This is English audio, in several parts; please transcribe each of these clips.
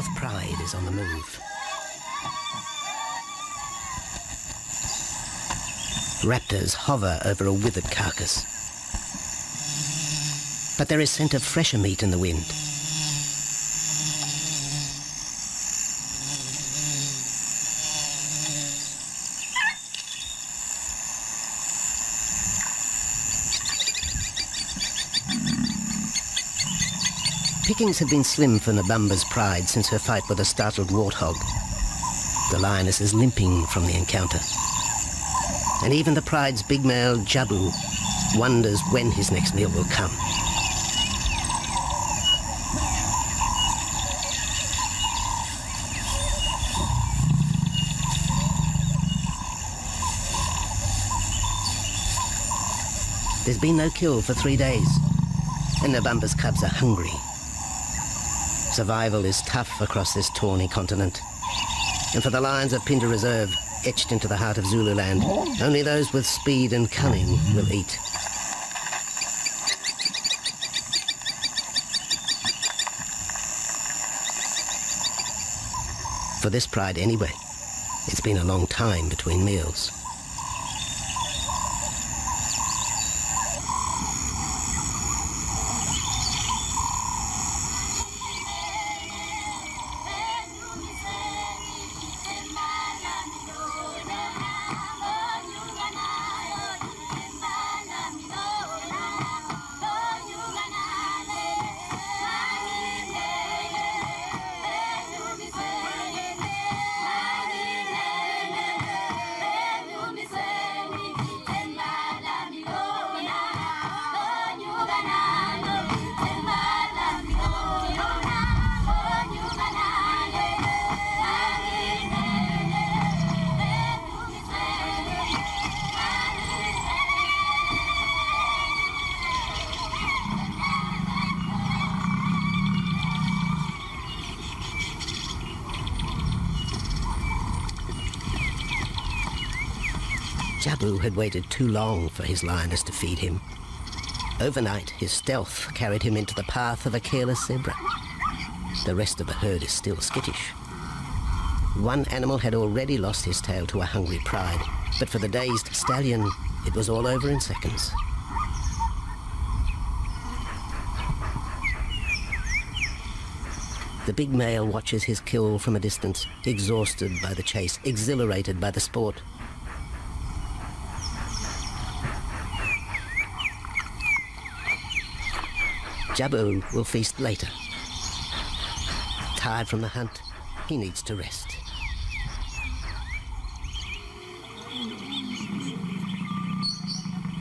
Fourth Pride is on the move. Raptors hover over a withered carcass. But there is scent of fresher meat in the wind. Pickings have been slim for Nabamba's Pride since her fight with a startled warthog. The lioness is limping from the encounter. And even the Pride's big male, Jabu, wonders when his next meal will come. There's been no kill for 3 days, and Nabamba's cubs are hungry. Survival is tough across this tawny continent. And for the lions of Phinda Reserve, etched into the heart of Zululand, only those with speed and cunning will eat. For this pride anyway, it's been a long time between meals. Jabu had waited too long for his lioness to feed him. Overnight, his stealth carried him into the path of a careless zebra. The rest of the herd is still skittish. One animal had already lost his tail to a hungry pride, but for the dazed stallion, it was all over in seconds. The big male watches his kill from a distance, exhausted by the chase, exhilarated by the sport. Jabu will feast later. Tired from the hunt, he needs to rest.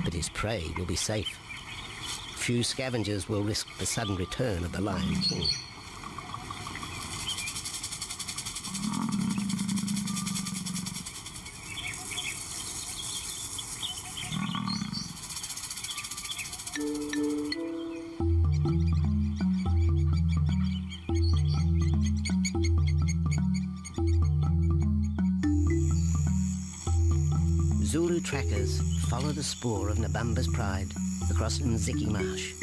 But his prey will be safe. Few scavengers will risk the sudden return of the Lion King. Zulu trackers follow the spoor of Nabamba's Pride across Nziki Marsh.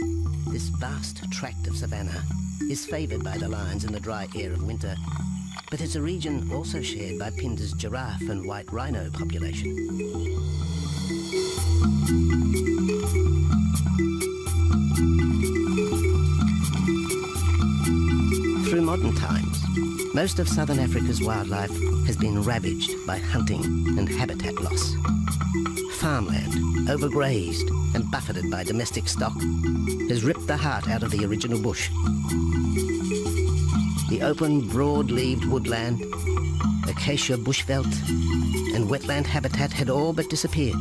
This vast tract of savanna is favoured by the lions in the dry air of winter, but it's a region also shared by Phinda's giraffe and white rhino population. Through modern times, most of southern Africa's wildlife has been ravaged by hunting and habitat loss. Farmland, overgrazed and buffeted by domestic stock, has ripped the heart out of the original bush. The open, broad-leaved woodland, acacia bushveld, and wetland habitat had all but disappeared,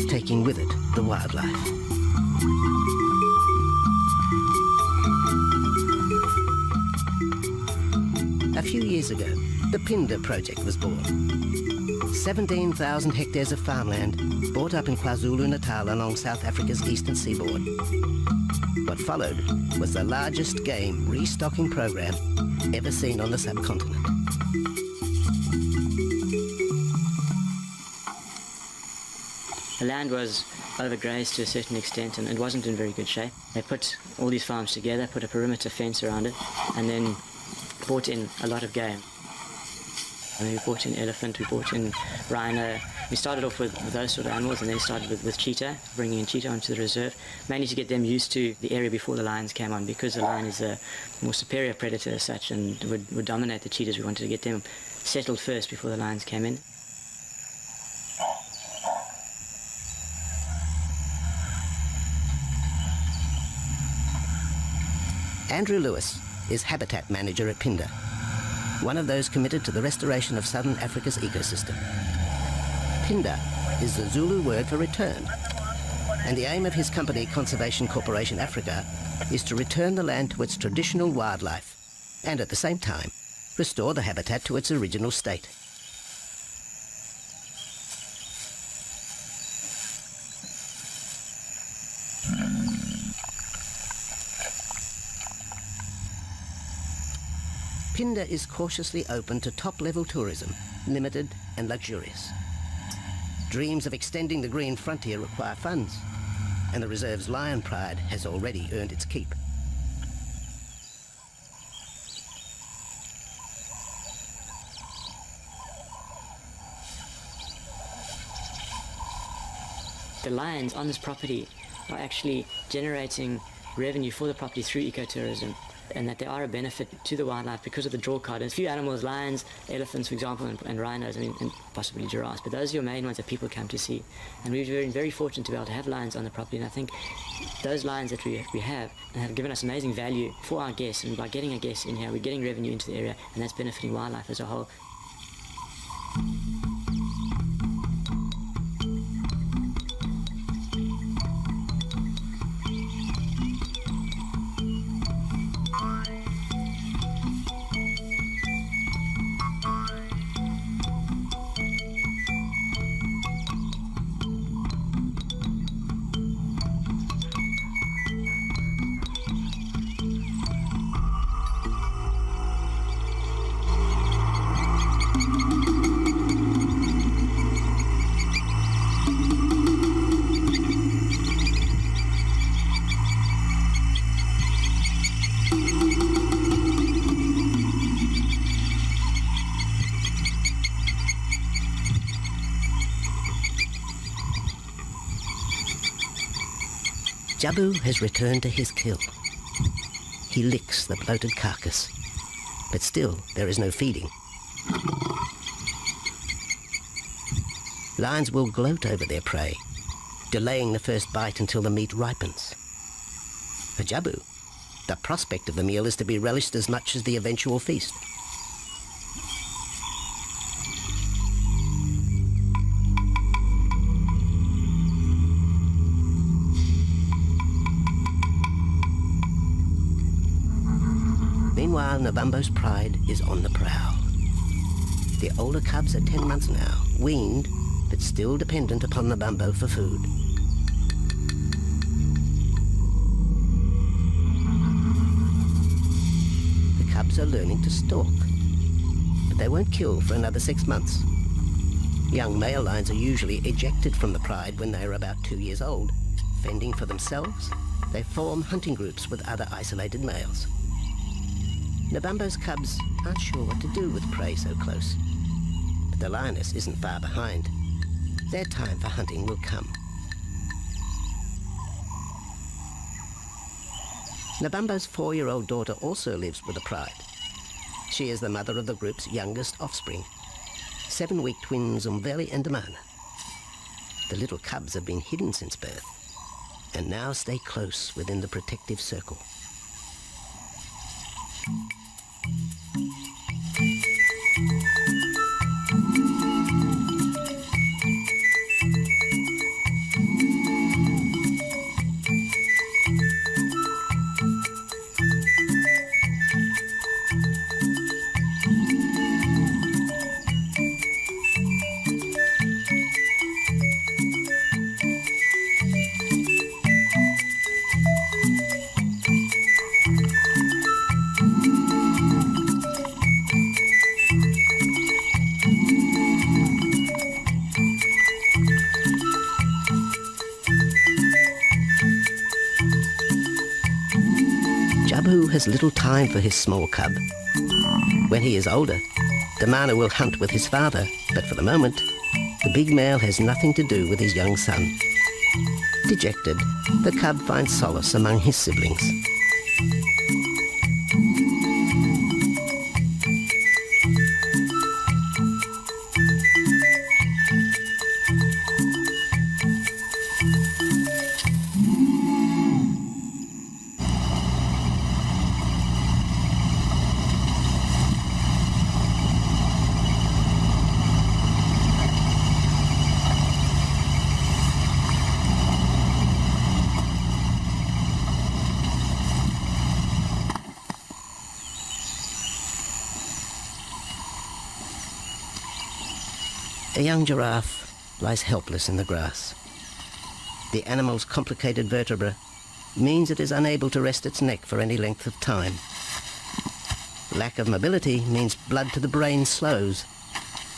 taking with it the wildlife. A few years ago, the Phinda Project was born. 17,000 hectares of farmland bought up in KwaZulu-Natal along South Africa's eastern seaboard. What followed was the largest game restocking program ever seen on the subcontinent. The land was overgrazed to a certain extent and it wasn't in very good shape. They put all these farms together, put a perimeter fence around it, and then brought in a lot of game. I mean, we brought in elephant, we brought in rhino. We started off with those sort of animals and then started with cheetah, bringing in cheetah onto the reserve, mainly to get them used to the area before the lions came on, because the lion is a more superior predator as such and would dominate the cheetahs. We wanted to get them settled first before the lions came in. Andrew Lewis is habitat manager at Phinda, one of those committed to the restoration of southern Africa's ecosystem. Phinda is the Zulu word for return, and the aim of his company, Conservation Corporation Africa, is to return the land to its traditional wildlife and at the same time restore the habitat to its original state. Phinda is cautiously open to top-level tourism, limited and luxurious. Dreams of extending the green frontier require funds, and the reserve's lion pride has already earned its keep. The lions on this property are actually generating revenue for the property through ecotourism, and that they are a benefit to the wildlife because of the draw card. There's a few animals, lions, elephants, for example, and rhinos, I mean, and possibly giraffes, but those are your main ones that people come to see. And we've been very fortunate to be able to have lions on the property, and I think those lions that we have given us amazing value for our guests, and by getting a guest in here, we're getting revenue into the area, and that's benefiting wildlife as a whole. Jabu has returned to his kill. He licks the bloated carcass, but still there is no feeding. Lions will gloat over their prey, delaying the first bite until the meat ripens. For Jabu, the prospect of the meal is to be relished as much as the eventual feast. Meanwhile, Nabambo's pride is on the prowl. The older cubs are 10 months now, weaned, but still dependent upon Nabambo for food. The cubs are learning to stalk, but they won't kill for another 6 months. Young male lions are usually ejected from the pride when they are about 2 years old. Fending for themselves, they form hunting groups with other isolated males. Nabambo's cubs aren't sure what to do with prey so close, but the lioness isn't far behind. Their time for hunting will come. Nabambo's 4-year-old daughter also lives with the pride. She is the mother of the group's youngest offspring, 7-week twins Umveli and Damana. The little cubs have been hidden since birth, and now stay close within the protective circle. babu has little time for his small cub. When he is older, Damana will hunt with his father, but for the moment, the big male has nothing to do with his young son. Dejected, the cub finds solace among his siblings. A young giraffe lies helpless in the grass. The animal's complicated vertebra means it is unable to rest its neck for any length of time. Lack of mobility means blood to the brain slows,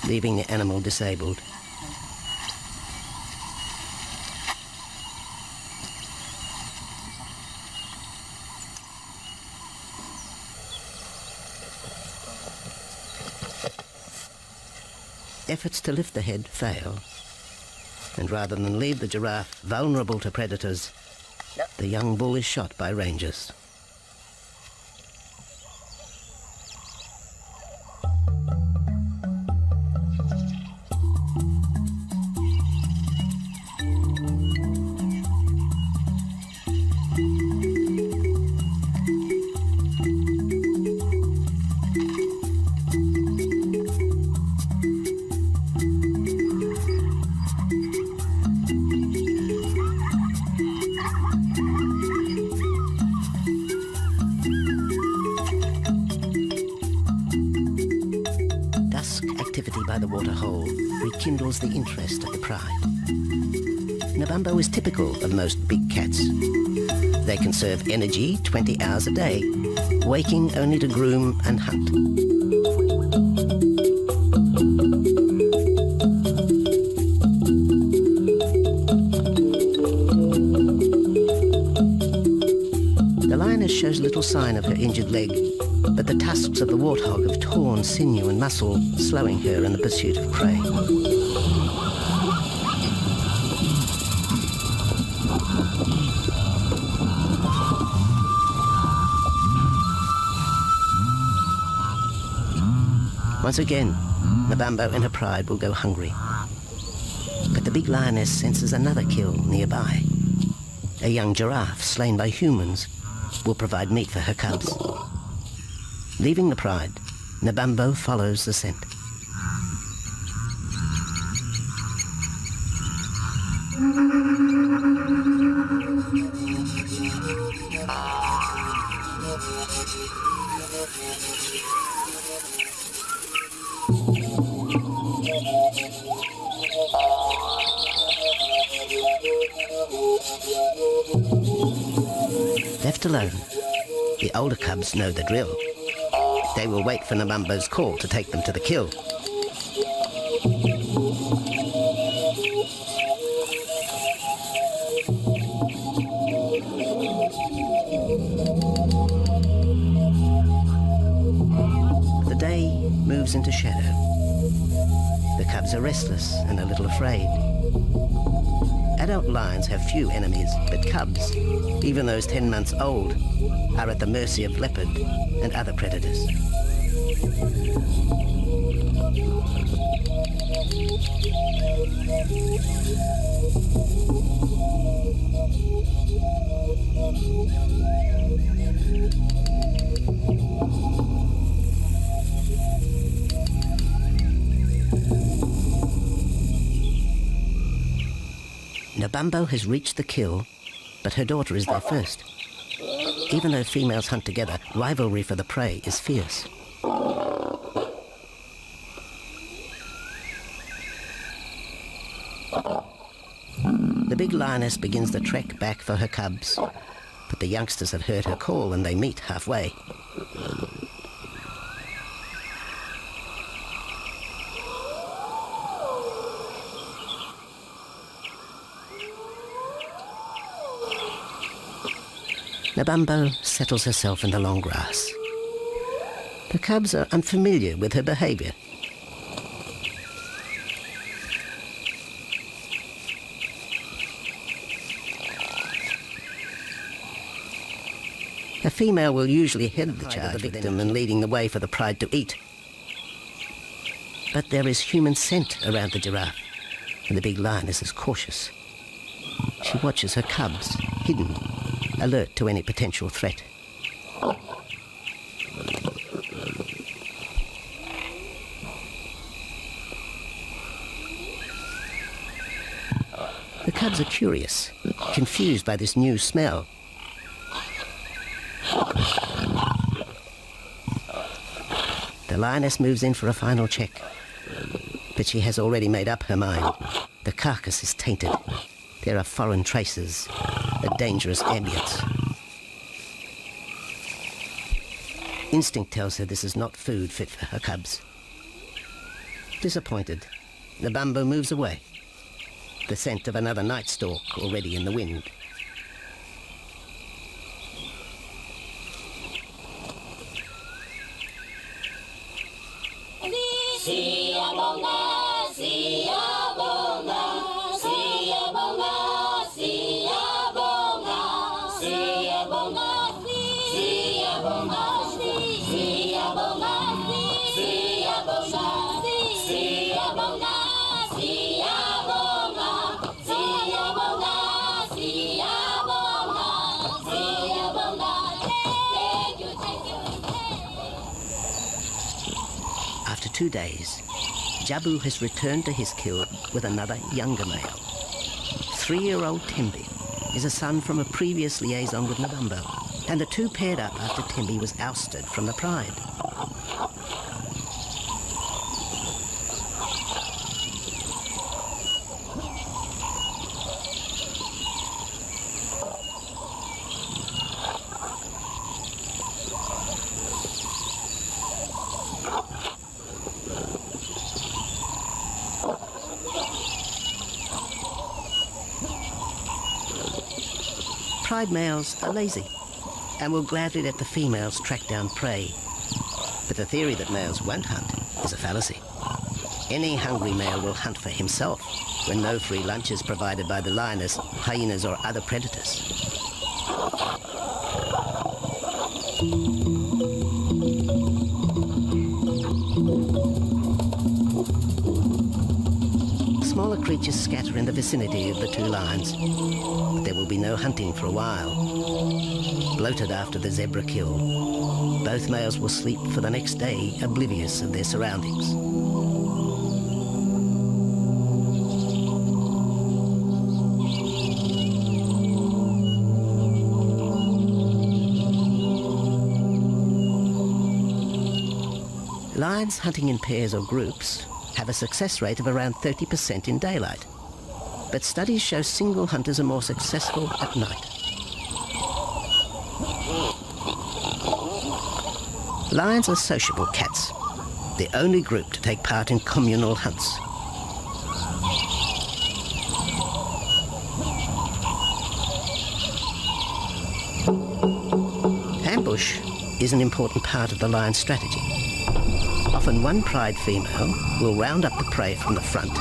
leaving the animal disabled. Efforts to lift the head fail, and rather than leave the giraffe vulnerable to predators, the young bull is shot by rangers. Activity by the waterhole rekindles the interest of the pride. Nabambo is typical of most big cats. They conserve energy 20 hours a day, waking only to groom and hunt. The lioness shows little sign of her injured leg, but the tusks of the warthog have torn sinew and muscle, slowing her in the pursuit of prey. Once again, Nabambo and her pride will go hungry. But the big lioness senses another kill nearby. A young giraffe slain by humans will provide meat for her cubs. Leaving the pride, Nabambo follows the scent. Left alone, the older cubs know the drill. They will wait for Nabambo's call to take them to the kill. The day moves into shadow. The cubs are restless and a little afraid. Adult lions have few enemies, but cubs, even those 10 months old, are at the mercy of leopard and other predators. Nabambo has reached the kill, but her daughter is there first. Even though females hunt together, rivalry for the prey is fierce. The big lioness begins the trek back for her cubs, but the youngsters have heard her call and they meet halfway. Nabambo settles herself in the long grass. The cubs are unfamiliar with her behaviour. A female will usually head the charge of the victim and leading the way for the pride to eat. But there is human scent around the giraffe, and the big lioness is cautious. She watches her cubs, hidden, alert to any potential threat. The cubs are curious, confused by this new smell. The lioness moves in for a final check, but she has already made up her mind. The carcass is tainted. There are foreign traces, a dangerous ambience. Instinct tells her this is not food fit for her cubs. Disappointed, Nabambo moves away, the scent of another night stalk already in the wind. After 2 days, Jabu has returned to his kill with another younger male. 3-year-old Tembi is a son from a previous liaison with Nabambo, and the two paired up after Tembi was ousted from the pride. Pride males are lazy and will gladly let the females track down prey. But the theory that males won't hunt is a fallacy. Any hungry male will hunt for himself when no free lunch is provided by the lioness, hyenas or other predators. Smaller creatures scatter in the vicinity of the two lions, but there will be no hunting for a while. Bloated after the zebra kill, both males will sleep for the next day, oblivious of their surroundings. Lions hunting in pairs or groups have a success rate of around 30% in daylight, but studies show single hunters are more successful at night. Lions are sociable cats, the only group to take part in communal hunts. Ambush is an important part of the lion's strategy. Often one pride female will round up the prey from the front,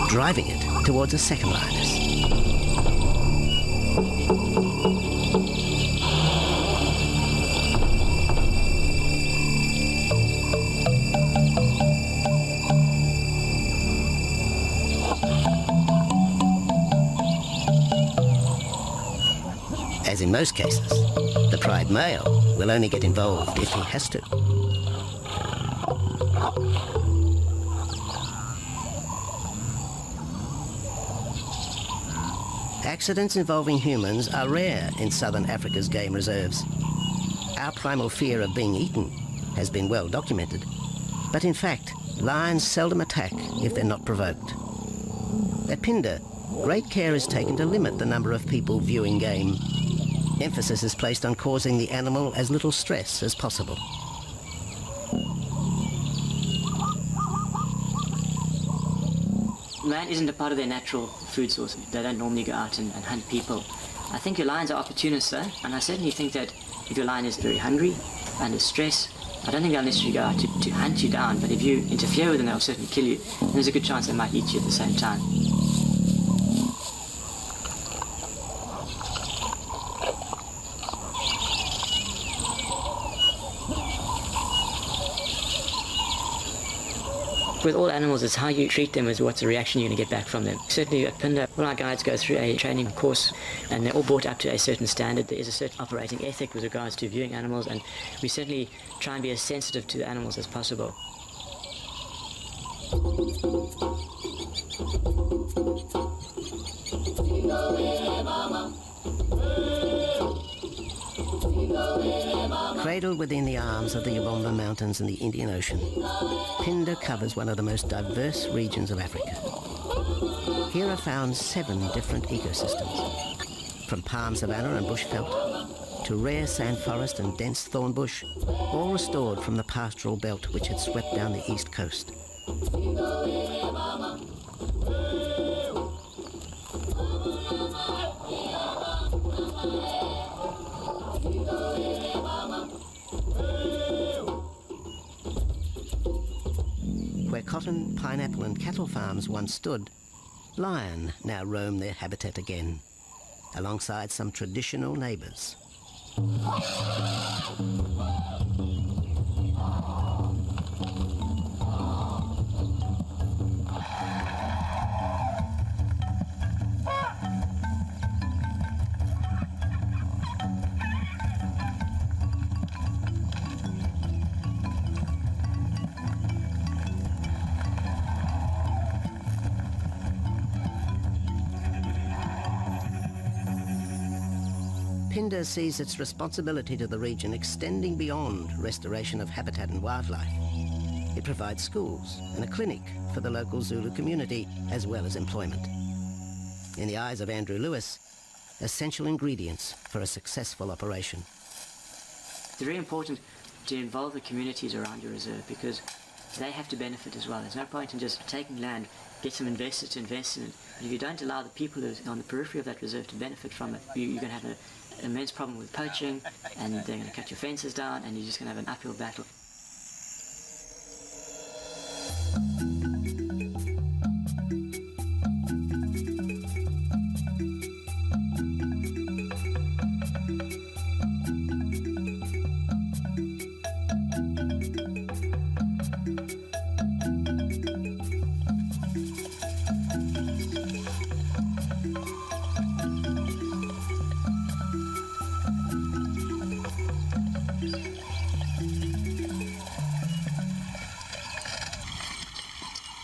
driving it towards a second lioness. As in most cases, the pride male will only get involved if he has to. Accidents involving humans are rare in southern Africa's game reserves. Our primal fear of being eaten has been well documented, but in fact, lions seldom attack if they're not provoked. At Phinda, great care is taken to limit the number of people viewing game. Emphasis is placed on causing the animal as little stress as possible. Man isn't a part of their natural food source. They don't normally go out and hunt people. I think your lions are opportunists though, and I certainly think that if your lion is very hungry, under stress, I don't think they'll necessarily go out to hunt you down, but if you interfere with them, they'll certainly kill you. And there's a good chance they might eat you at the same time. With all animals, it's how you treat them is what's the reaction you're going to get back from them. Certainly at Phinda, all our guides go through a training course and they're all brought up to a certain standard. There is a certain operating ethic with regards to viewing animals, and we certainly try and be as sensitive to the animals as possible. Cradled within the arms of the Ubomba Mountains and the Indian Ocean, Phinda covers one of the most diverse regions of Africa. Here are found 7 different ecosystems, from palm savanna and bushveld to rare sand forest and dense thorn bush, all restored from the pastoral belt which had swept down the east coast. Where cotton, pineapple and cattle farms once stood, lion now roam their habitat again, alongside some traditional neighbours. Phinda sees its responsibility to the region extending beyond restoration of habitat and wildlife. It provides schools and a clinic for the local Zulu community, as well as employment. In the eyes of Andrew Lewis, essential ingredients for a successful operation. It's very important to involve the communities around your reserve because they have to benefit as well. There's no point in just taking land, get some investors to invest in it, but if you don't allow the people who are on the periphery of that reserve to benefit from it, you're going to have an immense problem with poaching, and they're going to cut your fences down, and you're just going to have an uphill battle.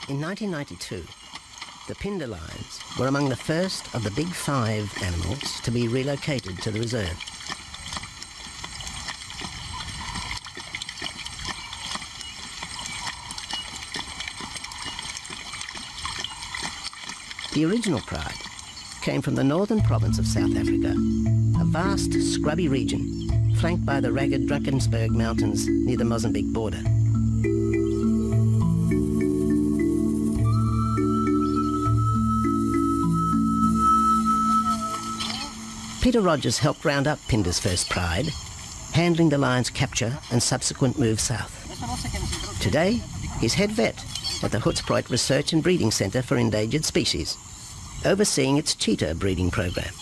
In 1992, the Phinda lions were among the first of the big 5 animals to be relocated to the reserve. The original pride came from the northern province of South Africa, a vast scrubby region flanked by the ragged Drakensberg Mountains near the Mozambique border. Peter Rogers helped round up Phinda's first pride, handling the lion's capture and subsequent move south. Today, he's head vet at the Hoedspruit Research and Breeding Centre for Endangered Species, overseeing its cheetah breeding program.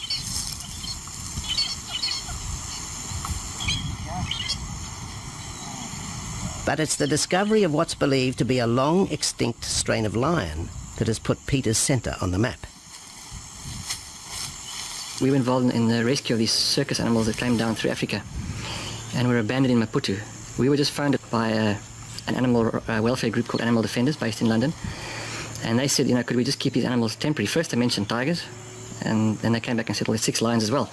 But it's the discovery of what's believed to be a long extinct strain of lion that has put Peter's centre on the map. We were involved in the rescue of these circus animals that came down through Africa and were abandoned in Maputo. We were just founded by an animal welfare group called Animal Defenders based in London, and they said, could we just keep these animals temporary? First they mentioned tigers, and then they came back and said, well, there's 6 lions as well.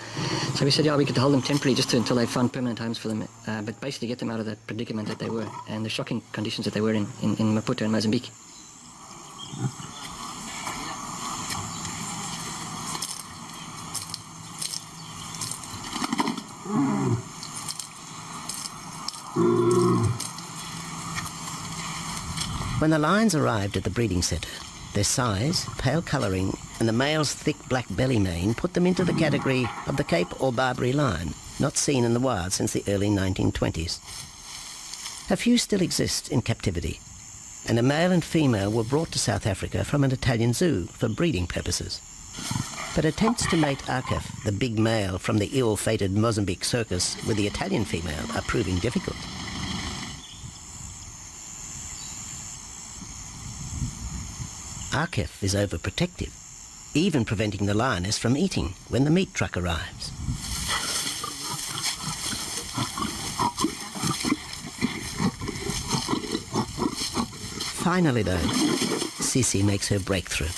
So we said, yeah, we could hold them temporarily just until they found permanent homes for them, but basically get them out of the predicament that they were and the shocking conditions that they were in Maputo and Mozambique. When the lions arrived at the breeding centre, Their size, pale colouring, and the male's thick black belly mane put them into the category of the Cape or Barbary lion, not seen in the wild since the early 1920s. A few still exist in captivity, and a male and female were brought to South Africa from an Italian zoo for breeding purposes. But attempts to mate Arcaf, the big male from the ill-fated Mozambique circus, with the Italian female are proving difficult. Arcaf is overprotective, even preventing the lioness from eating when the meat truck arrives. Finally, though, Sisi makes her breakthrough.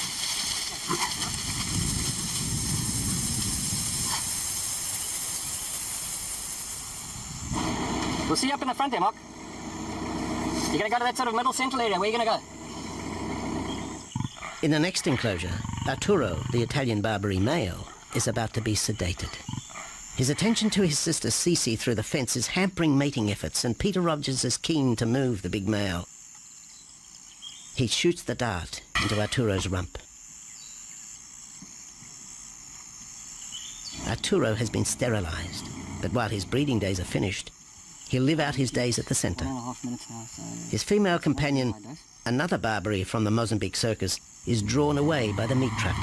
We'll see you up in the front there, Mark. You're going to go to that sort of middle central area. Where are you going to go? In the next enclosure, Arturo, the Italian Barbary male, is about to be sedated. His attention to his sister Sisi through the fence is hampering mating efforts, and Peter Rogers is keen to move the big male. He shoots the dart into Arturo's rump. Arturo has been sterilized, but while his breeding days are finished, he'll live out his days at the center. 1.5 minutes now, so... His female companion, another Barbary from the Mozambique circus, is drawn away by the meat truck.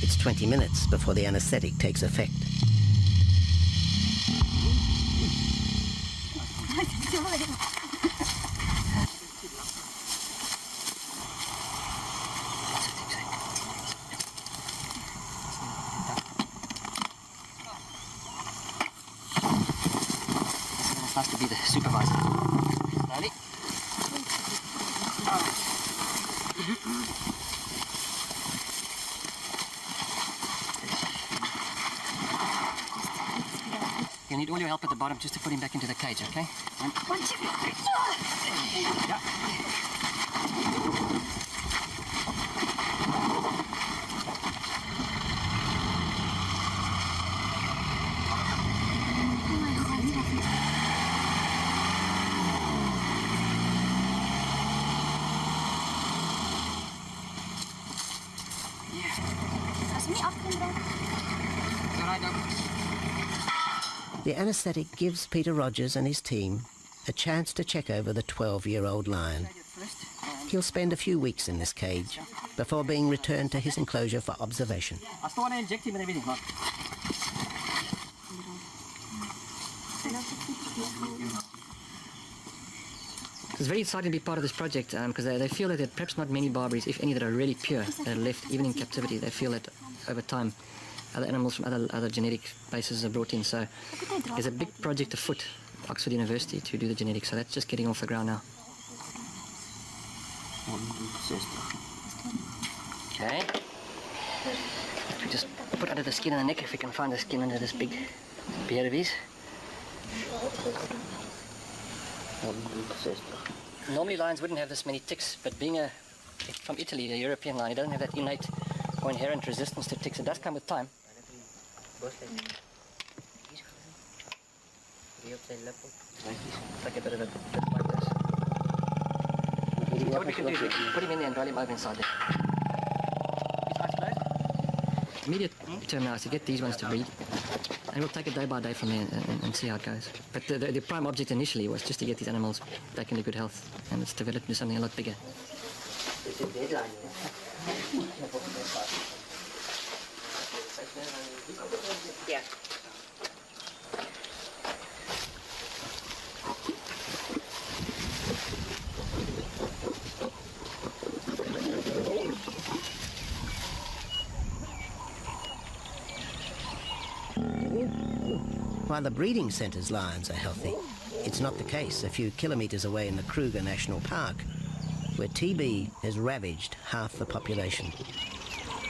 It's 20 minutes before the anesthetic takes effect. It's nice to be the supervisor. Slowly. You need all your help at the bottom just to put him back into the cage, okay? One, two, three. Yeah. The anesthetic gives Peter Rogers and his team a chance to check over the 12-year-old lion. He'll spend a few weeks in this cage before being returned to his enclosure for observation. I still want to inject him and everything, Mark. It's very exciting to be part of this project because they feel that there are perhaps not many Barbaries, if any, that are really pure, that are left even in captivity. They feel that over time other animals from other genetic bases are brought in. So there's a big project afoot, Oxford University, to do the genetics. So that's just getting off the ground now. Okay. We just put under the skin and the neck if we can find the skin under this big beard of his. Normally lions wouldn't have this many ticks, but being from Italy, a European lion, he doesn't have that innate or inherent resistance to ticks. It does come with time. Like a bit of a bit like this. What we can do is put him in there and roll him over inside there. Immediate term now is to get these ones to breed, and we'll take it day by day from there and see how it goes. But the prime object initially was just to get these animals back into good health, and it's developed into something a lot bigger. It's a deadline. Yeah. While the breeding centre's lions are healthy, it's not the case a few kilometres away in the Kruger National Park, where TB has ravaged half the population.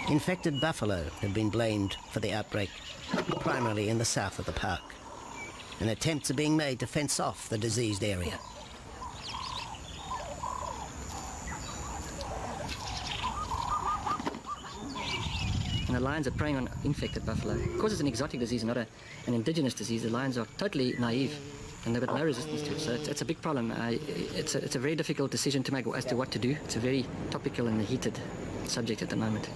Infected buffalo have been blamed for the outbreak, primarily in the south of the park, and attempts are being made to fence off the diseased area. and the lions are preying on infected buffalo. Because it's an exotic disease and not an indigenous disease, the lions are totally naive and they've got no resistance to it. So it's a big problem. It's a very difficult decision to make as to what to do. It's a very topical and heated subject at the moment.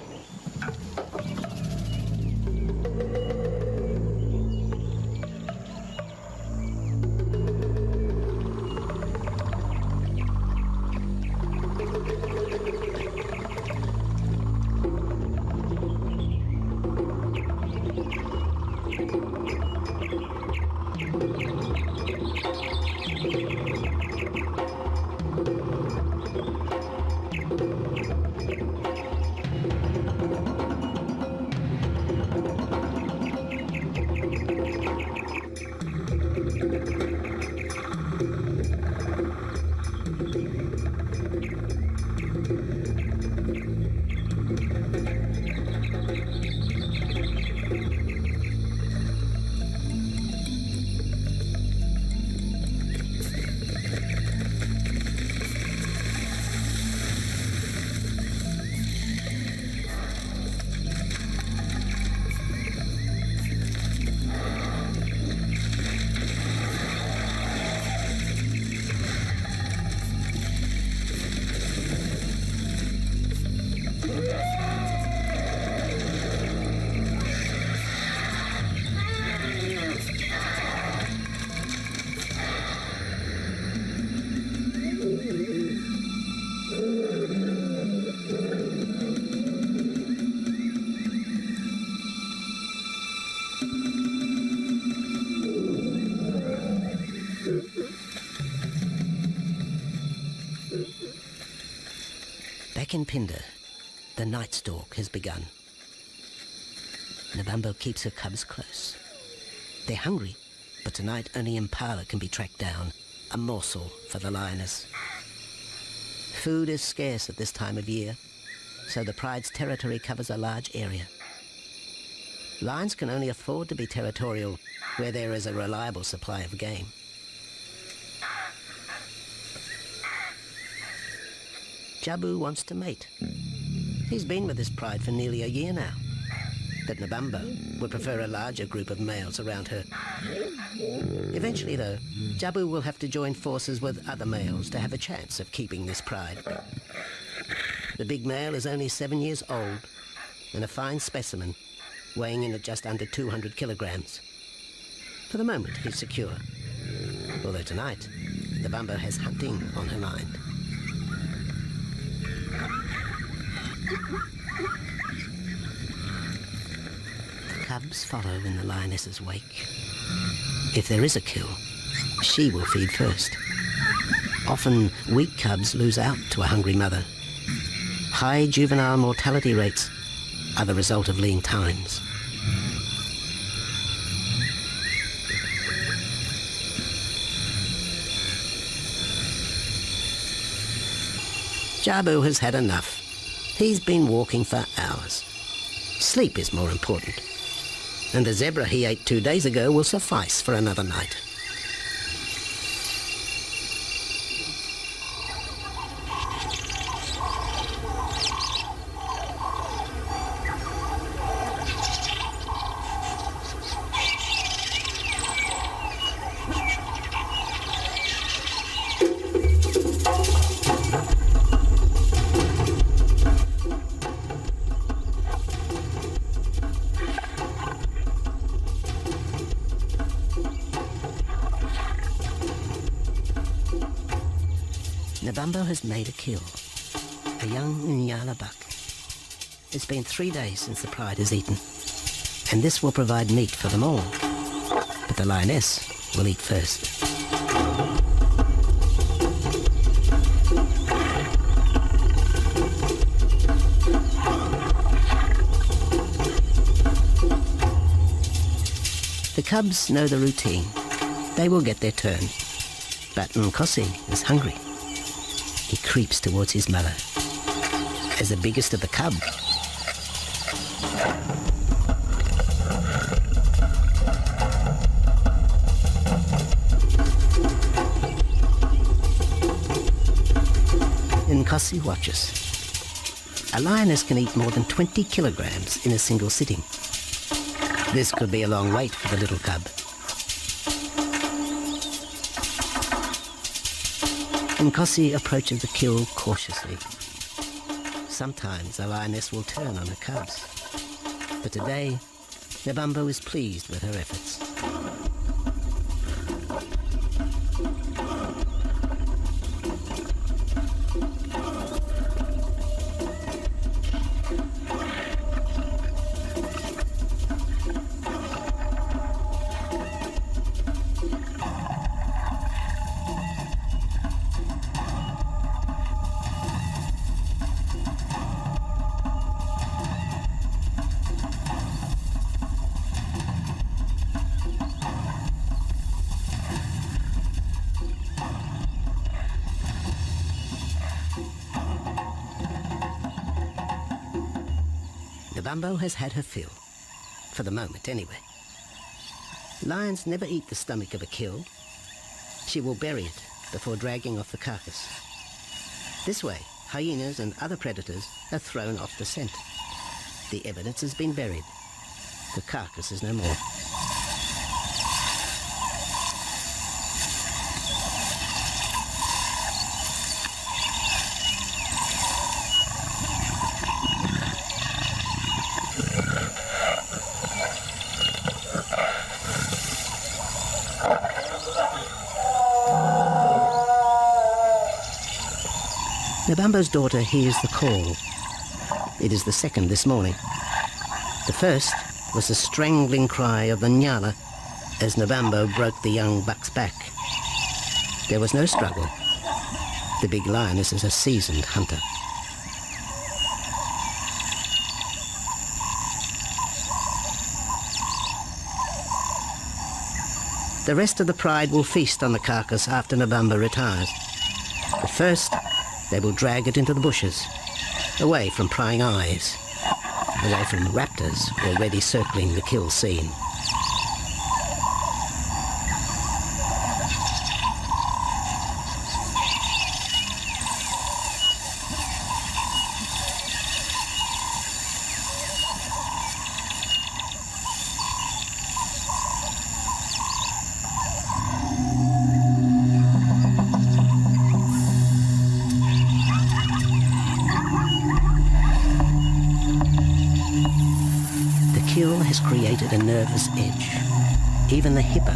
Back in Phinda, the night stalk has begun. Nabambo keeps her cubs close. They're hungry, but tonight only Impala can be tracked down, a morsel for the lioness. Food is scarce at this time of year, so the pride's territory covers a large area. Lions can only afford to be territorial where there is a reliable supply of game. Jabu wants to mate. He's been with his pride for nearly a year now. But Nabambo would prefer a larger group of males around her. Eventually, though, Jabu will have to join forces with other males to have a chance of keeping this pride. The big male is only 7 years old and a fine specimen, weighing in at just under 200 kilograms. For the moment, he's secure. Although tonight, Nabambo has hunting on her mind. The cubs follow in the lioness's wake. If there is a kill, she will feed first. Often, weak cubs lose out to a hungry mother. High juvenile mortality rates are the result of lean times. Jabu has had enough. He's been walking for hours. Sleep is more important. And the zebra he ate 2 days ago will suffice for another night. Nabambo has made a kill, a young Nyala buck. It's been 3 days since the pride has eaten, and this will provide meat for them all. But the lioness will eat first. The cubs know the routine. They will get their turn. But Nkosi is hungry. He creeps towards his mother. As the biggest of the cub, Nkosi watches. A lioness can eat more than 20 kilograms in a single sitting. This could be a long wait for the little cub. Nkosi approaches the kill cautiously. Sometimes a lioness will turn on her cubs, but today Nabambo is pleased with her efforts. Nabambo has had her fill, for the moment anyway. Lions never eat the stomach of a kill. She will bury it before dragging off the carcass. This way, hyenas and other predators are thrown off the scent. The evidence has been buried. The carcass is no more. Nabambo's daughter hears the call. It is the second this morning. The first was the strangling cry of the Nyala as Nabambo broke the young buck's back. There was no struggle. The big lioness is a seasoned hunter. The rest of the pride will feast on the carcass after Nabambo retires. But first, they will drag it into the bushes, away from prying eyes, away from raptors already circling the kill scene. Kill has created a nervous edge. Even the hippo,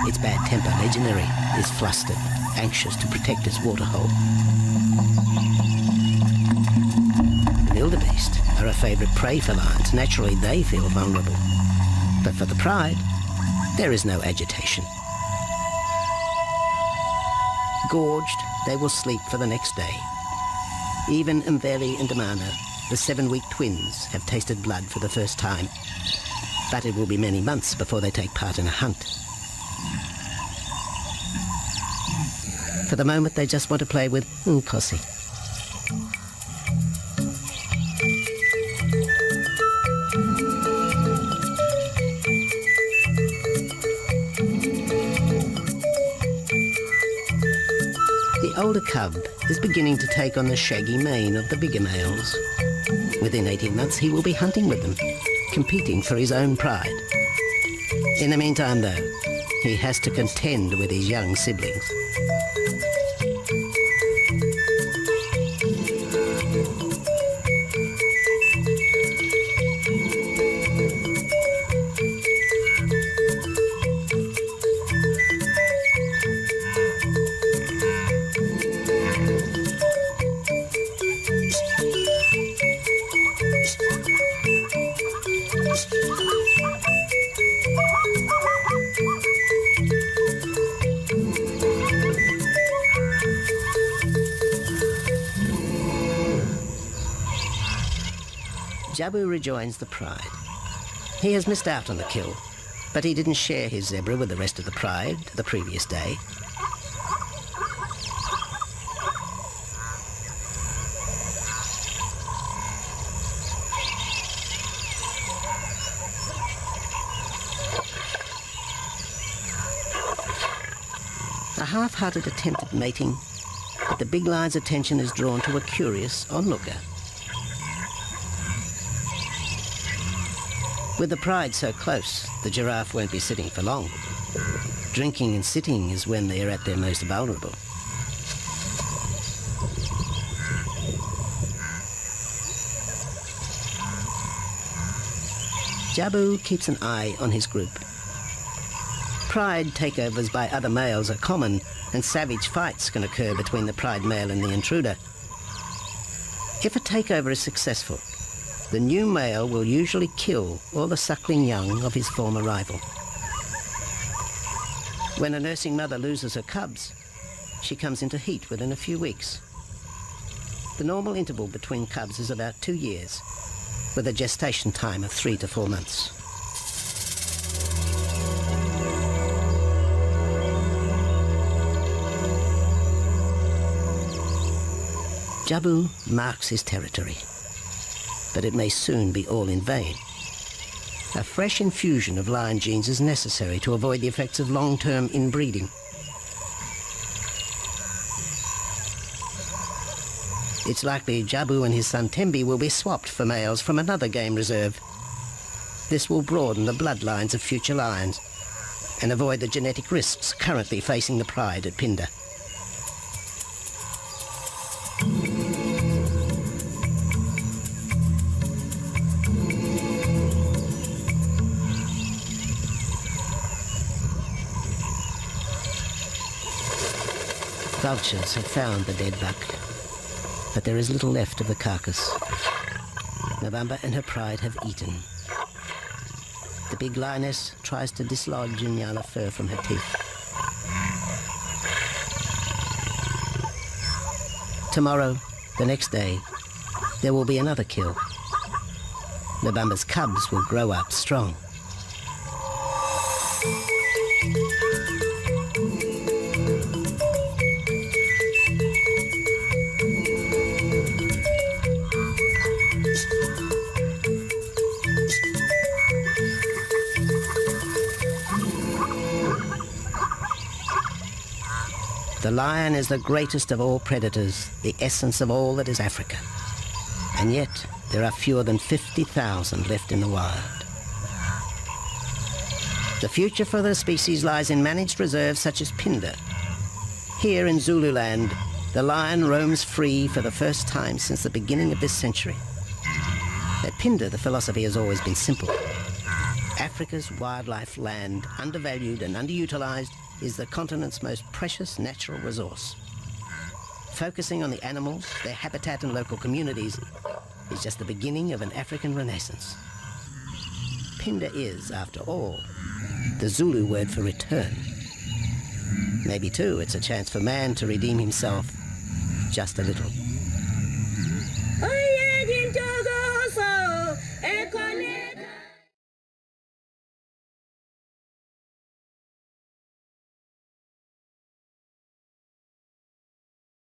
its bad temper legendary, is flustered, anxious to protect its waterhole. Wildebeest are a favourite prey for lions. Naturally, they feel vulnerable. But for the pride, there is no agitation. Gorged, they will sleep for the next day. Even Mveli and Damana, the 7-week twins, have tasted blood for the first time. But it will be many months before they take part in a hunt. For the moment, they just want to play with Nkosi. The older cub is beginning to take on the shaggy mane of the bigger males. Within 18 months, he will be hunting with them, competing for his own pride. In the meantime, though, he has to contend with his young siblings. Jabu rejoins the pride. He has missed out on the kill, but he didn't share his zebra with the rest of the pride the previous day. A half-hearted attempt at mating, but the big lion's attention is drawn to a curious onlooker. With the pride so close, the giraffe won't be sitting for long. Drinking and sitting is when they are at their most vulnerable. Jabu keeps an eye on his group. Pride takeovers by other males are common, and savage fights can occur between the pride male and the intruder. If a takeover is successful, the new male will usually kill all the suckling young of his former rival. When a nursing mother loses her cubs, she comes into heat within a few weeks. The normal interval between cubs is about 2 years, with a gestation time of 3 to 4 months. Jabu marks his territory, but it may soon be all in vain. A fresh infusion of lion genes is necessary to avoid the effects of long-term inbreeding. It's likely Jabu and his son Tembi will be swapped for males from another game reserve. This will broaden the bloodlines of future lions and avoid the genetic risks currently facing the pride at Phinda. Vultures have found the dead buck, but there is little left of the carcass. Nabamba and her pride have eaten. The big lioness tries to dislodge Inyala fur from her teeth. Tomorrow, the next day, there will be another kill. Nabamba's cubs will grow up strong. The lion is the greatest of all predators, the essence of all that is Africa. And yet, there are fewer than 50,000 left in the wild. The future for the species lies in managed reserves such as Phinda. Here in Zululand, the lion roams free for the first time since the beginning of this century. At Phinda, the philosophy has always been simple. Africa's wildlife land, undervalued and underutilized, is the continent's most precious natural resource. Focusing on the animals, their habitat and local communities is just the beginning of an African renaissance. Phinda is, after all, the Zulu word for return. Maybe, too, it's a chance for man to redeem himself just a little.